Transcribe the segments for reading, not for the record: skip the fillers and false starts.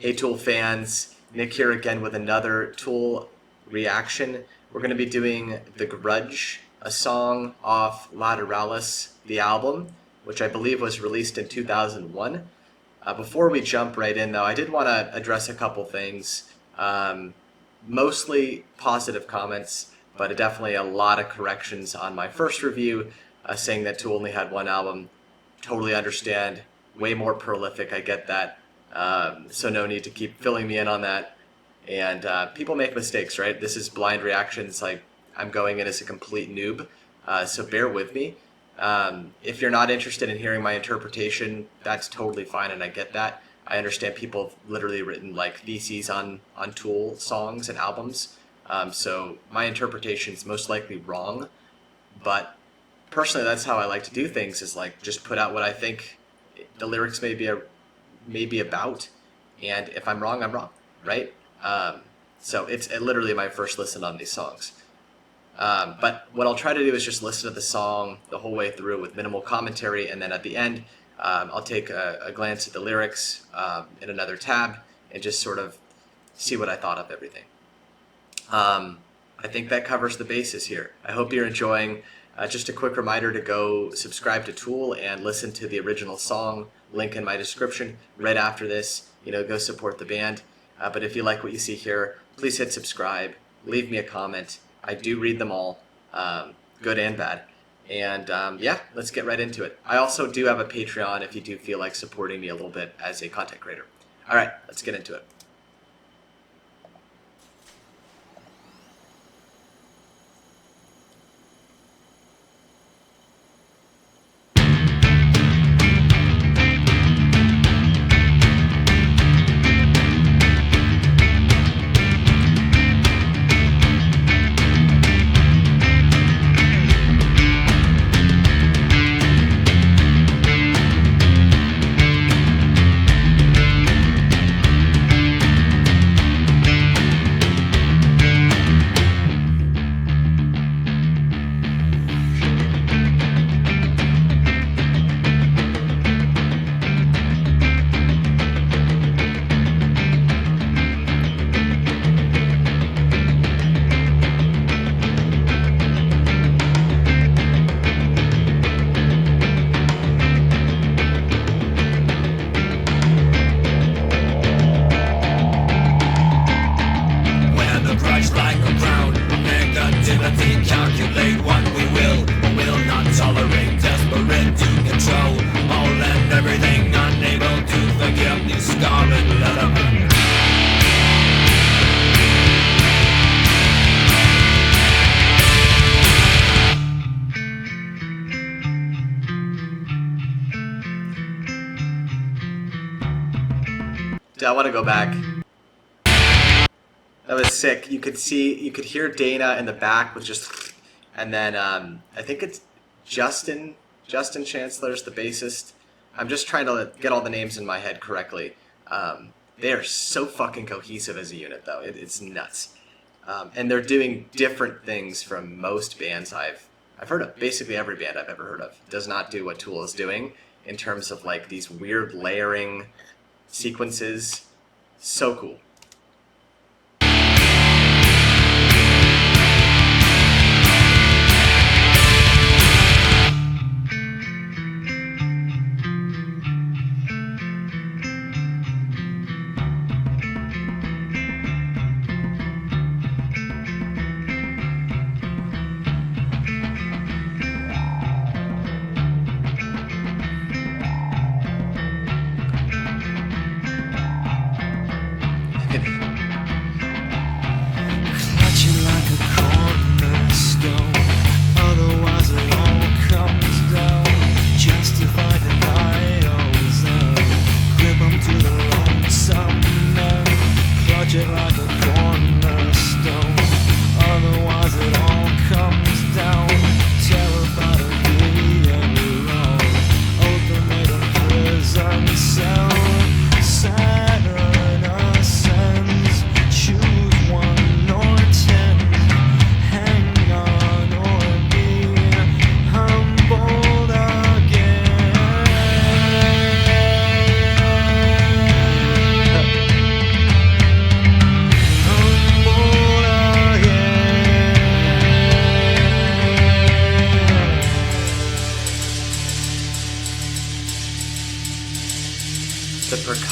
Hey Tool fans, Nick here again with another Tool reaction. We're going to be doing The Grudge, a song off Lateralus, the album, which I believe was released in 2001. Before we jump right in though, I did want to address a couple things. Mostly positive comments, but definitely a lot of corrections on my first review, saying that Tool only had one album. Totally understand. Way more prolific, I get that. So no need to keep filling me in on that. And people make mistakes, right? This is blind reactions. Like, I'm going in as a complete noob, so bear with me. If you're not interested in hearing my interpretation, that's totally fine, and I get that. I understand people have literally written like theses on Tool songs and albums, so my interpretation is most likely wrong. But personally, that's how I like to do things, is like just put out what I think the lyrics may be about, and if I'm wrong, I'm wrong, right? So it's literally my first listen on these songs. But what I'll try to do is just listen to the song the whole way through with minimal commentary, and then at the end, I'll take a glance at the lyrics in another tab and just sort of see what I thought of everything. I think that covers the bases here. I hope you're enjoying. Just a quick reminder to go subscribe to Tool and listen to the original song, link in my description. Right after this, go support the band. But if you like what you see here, please hit subscribe, leave me a comment. I do read them all, good and bad. And yeah, let's get right into it. I also do have a Patreon if you do feel like supporting me a little bit as a content creator. All right, let's get into it. Calculate what we will not tolerate. Desperate to control all and everything, unable to forgive these scarlet lettermen. I want to go back. That was sick. You could hear Dana in the back with just, and then I think it's Justin Chancellor's the bassist. I'm just trying to get all the names in my head correctly. They are so fucking cohesive as a unit, though. It's nuts. And they're doing different things from most bands I've heard of. Basically every band I've ever heard of does not do what Tool is doing in terms of like these weird layering sequences. So cool.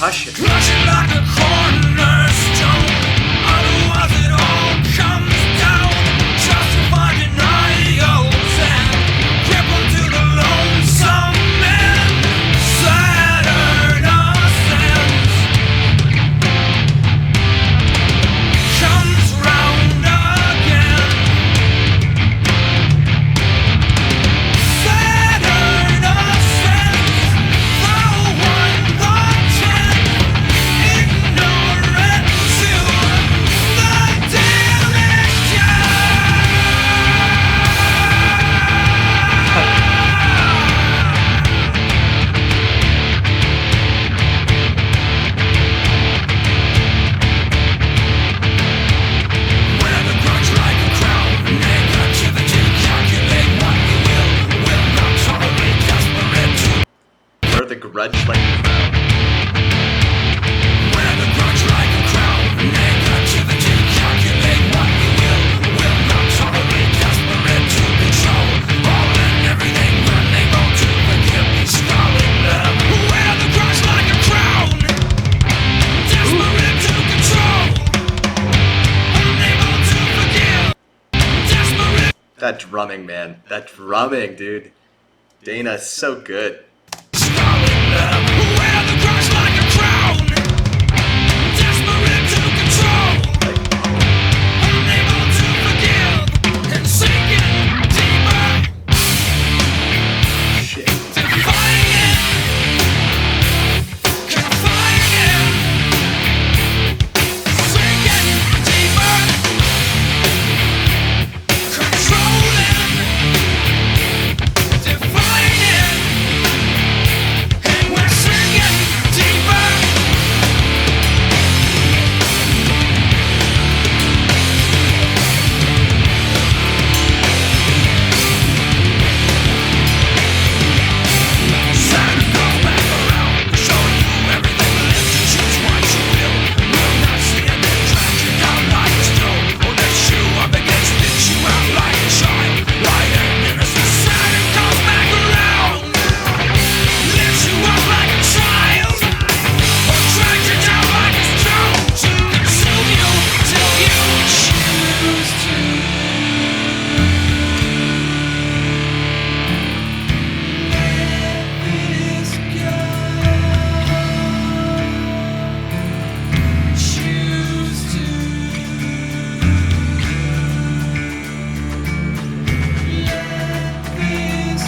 percussion. Crushing like a cornerstone. Otherwise it all comes down. Justify denials and cripple to the lonesome man. Saturn ascends, comes round again. Saturn ascends, thou won the ten. Ignorant to the damage wear the grudge like a crown. Negativity, calculate what you will not tolerate. Desperate to Wear the grudge like a crown. wear the grudge like a crown. Negativity, calculate what you will not tolerate. Desperate to control all and everything, unable to forgive me, scarlet love. Wear the grudge like a crown. Desperate to control, unable to forgive. Desperate. That drumming, man. That drumming, dude. Dana is so good. Scarlet love, wear the grudge like a crown. Desperate to control, unable to forgive, and sinking deeper, Shit. defying, confining, sinking deeper, controlling, defying, and we're sinking deeper. Saturn goes back around, showing you everything. Live to choose what you will. Will not stand and drag you down like a stone. Or lift you up against, spit you out like a child. Light and innocent. Saturn comes back around, lifts you up like a child, or drag you down like a stone to consume you till you choose to. Let this go. Choose to. Let this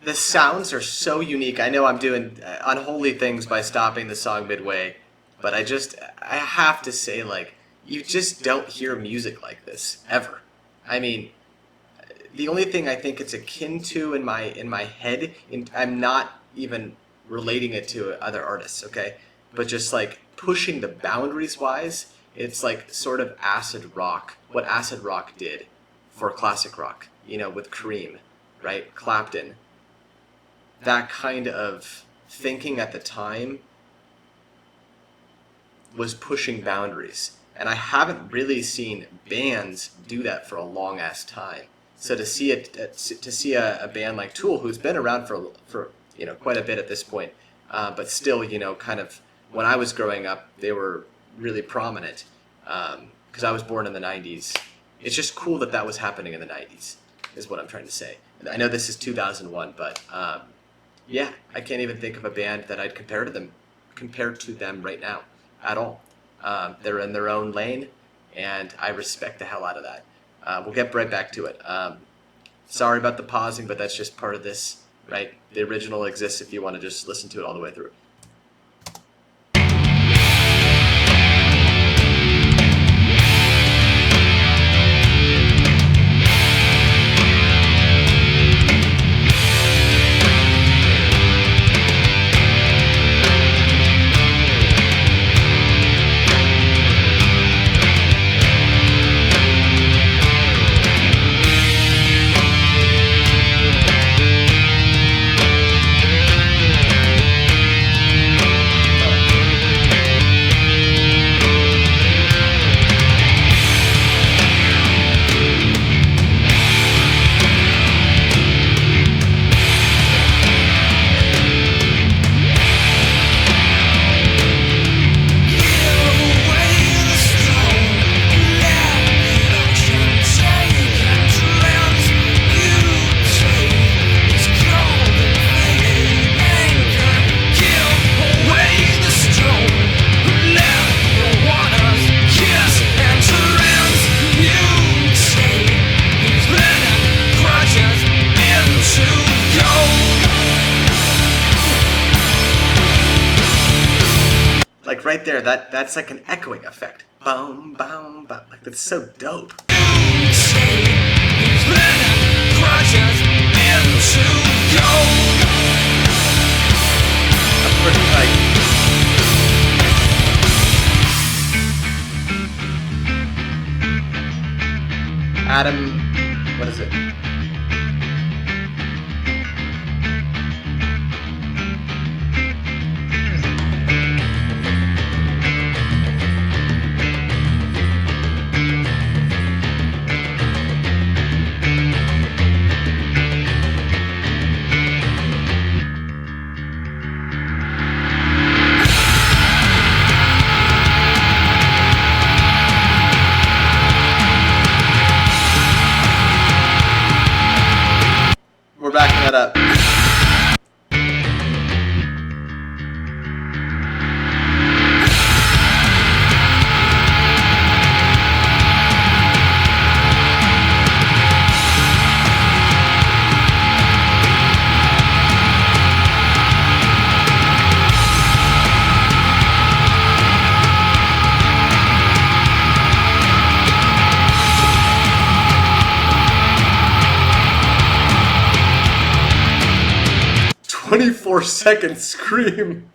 The sounds are so unique. I know I'm doing unholy things by stopping the song midway, but I have to say, like, you just don't hear music like this ever. I mean, the only thing I think it's akin to in my head, I'm not even relating it to other artists, okay? But just like pushing the boundaries wise, it's like sort of acid rock, what acid rock did for classic rock, with Cream, right? Clapton. That kind of thinking at the time was pushing boundaries. And I haven't really seen bands do that for a long ass time. So to see a band like Tool, who's been around for quite a bit at this point, but still, kind of when I was growing up, they were really prominent because I was born in the 90s. It's just cool that was happening in the 90s, is what I'm trying to say. I know this is 2001, but yeah, I can't even think of a band that I'd compared to them right now at all. They're in their own lane, and I respect the hell out of that. We'll get right back to it. Sorry about the pausing, but that's just part of this, right? The original exists if you want to just listen to it all the way through. there, that's like an echoing effect. Boom, boom, boom. Like that's so dope. That's pretty like. Adam, what is it? We're backing that up. "24-second scream."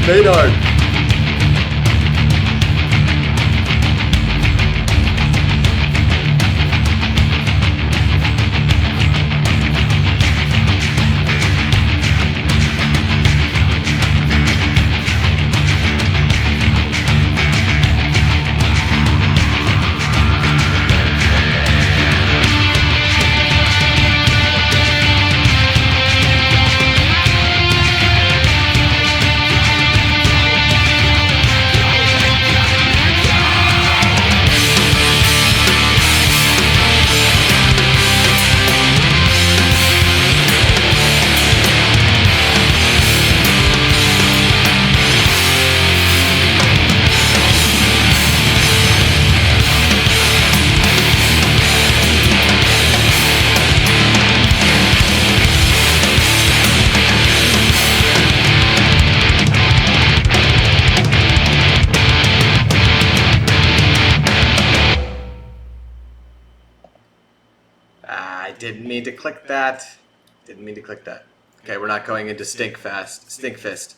Maynard. I didn't mean to click that. Didn't mean to click that. Okay, we're not going into Stinkfist.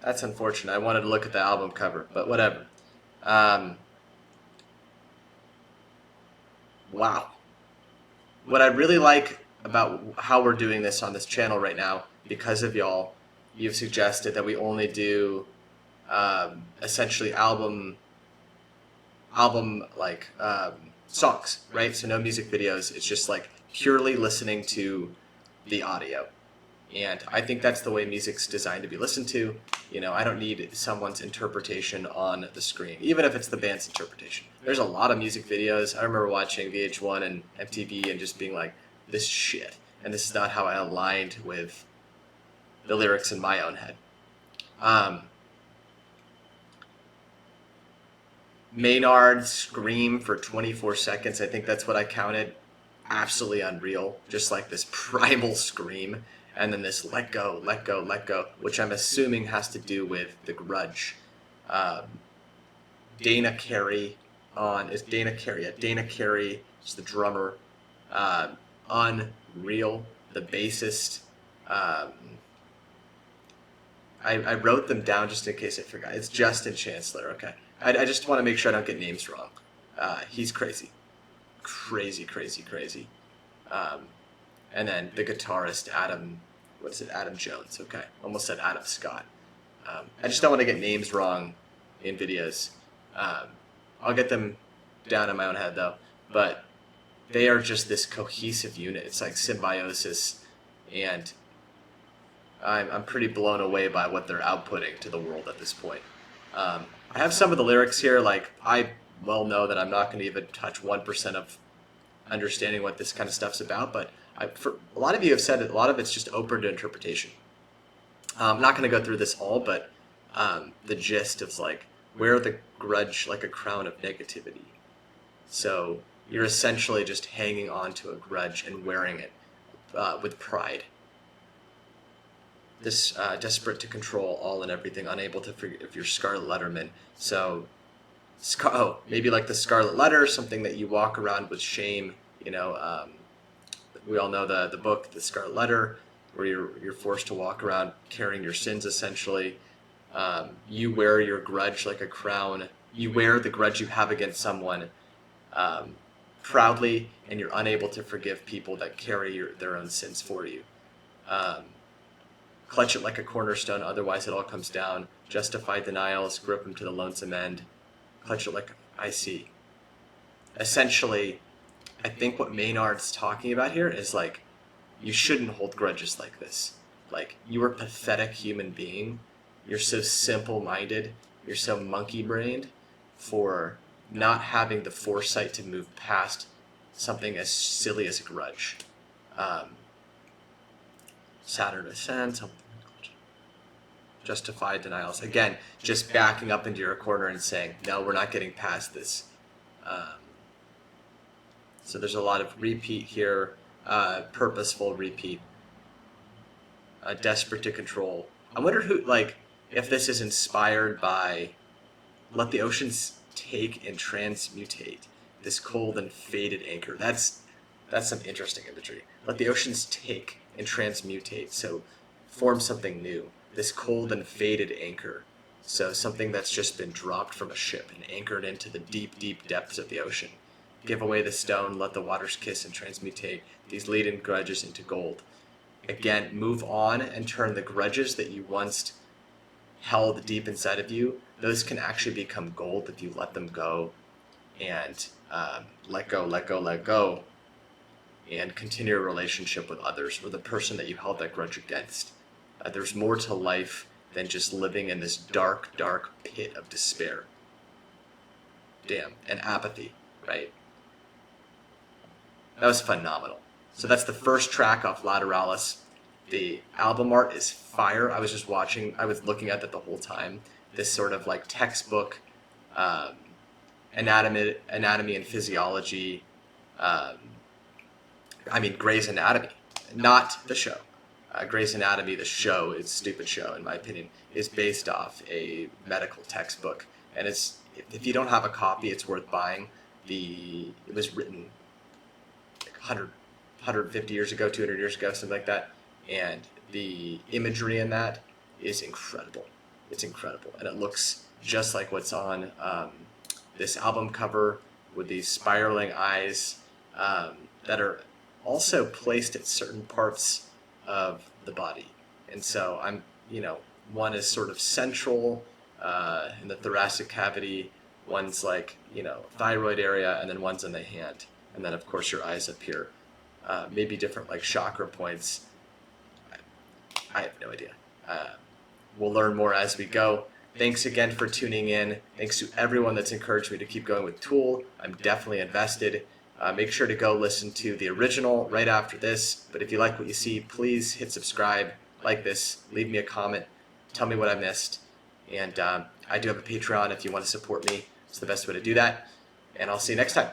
That's unfortunate. I wanted to look at the album cover, but whatever. Wow. What I really like about how we're doing this on this channel right now, because of y'all, you've suggested that we only do essentially album like songs, right? So no music videos. It's just like purely listening to the audio. And I think that's the way music's designed to be listened to. You know, I don't need someone's interpretation on the screen, even if it's the band's interpretation. There's a lot of music videos. I remember watching VH1 and MTV and just being like, this shit. And this is not how I aligned with the lyrics in my own head. Maynard's scream for 24 seconds, I think that's what I counted. Absolutely unreal. Just like this primal scream. And then this let go, let go, let go, which I'm assuming has to do with the Grudge. Dana Carey is Dana Carey. Yeah, Dana Carey is the drummer. Unreal. The bassist. I wrote them down just in case I forgot. It's Justin Chancellor. Okay. I just want to make sure I don't get names wrong. He's crazy. Crazy, crazy, crazy. And then the guitarist, Adam Jones. Okay. Almost said Adam Scott. I just don't want to get names wrong in videos. I'll get them down in my own head, though. But they are just this cohesive unit. It's like symbiosis. And I'm pretty blown away by what they're outputting to the world at this point. I have some of the lyrics here. Like, I well know that I'm not going to even touch 1% of understanding what this kind of stuff's about, but for a lot of you have said that a lot of it's just open to interpretation. I'm not going to go through this all, but the gist is like, wear the grudge like a crown of negativity. So you're essentially just hanging on to a grudge and wearing it with pride. desperate to control all and everything, unable to forgive your Scarlet Letterman. So, maybe like the Scarlet Letter, something that you walk around with shame. We all know the book, The Scarlet Letter, where you're forced to walk around carrying your sins essentially. You wear your grudge like a crown. You wear the grudge you have against someone proudly, and you're unable to forgive people that carry their own sins for you. Clutch it like a cornerstone, otherwise it all comes down. Justify denials, grip them to the lonesome end. Clutch it like I see. Essentially, I think what Maynard's talking about here is like, you shouldn't hold grudges like this. Like, you are a pathetic human being. You're so simple-minded. You're so monkey-brained for not having the foresight to move past something as silly as a grudge. Saturn ascends. Justify denials. Again, just backing up into your corner and saying, no, we're not getting past this. So there's a lot of repeat here, purposeful repeat, desperate to control. I wonder if this is inspired by let the oceans take and transmutate this cold and faded anchor. That's some interesting imagery. Let the oceans take and transmutate, so form something new. This cold and faded anchor, so something that's just been dropped from a ship and anchored into the deep, deep depths of the ocean. Give away the stone, let the waters kiss and transmutate these laden grudges into gold. Again, move on and turn the grudges that you once held deep inside of you, those can actually become gold if you let them go and let go, and continue a relationship with others or the person that you held that grudge against. There's more to life than just living in this dark, dark pit of despair. Damn, and apathy, right? That was phenomenal. So that's the first track off Lateralus. The album art is fire. I was looking at that the whole time. This sort of like textbook anatomy and physiology. Grey's Anatomy, not the show. Grey's Anatomy, the show, is a stupid show in my opinion, is based off a medical textbook. And if you don't have a copy, it's worth buying. It was written 150 years ago, 200 years ago, something like that. And the imagery in that is incredible. It's incredible. And it looks just like what's on this album cover with these spiraling eyes that are also placed at certain parts of the body. And so one is sort of central in the thoracic cavity, one's thyroid area, and then one's in the hand. And then, of course, your eyes up here. Maybe different chakra points. I have no idea. We'll learn more as we go. Thanks again for tuning in. Thanks to everyone that's encouraged me to keep going with Tool. I'm definitely invested. Make sure to go listen to the original right after this. But if you like what you see, please hit subscribe, like this, leave me a comment, tell me what I missed. And I do have a Patreon if you want to support me. It's the best way to do that. And I'll see you next time.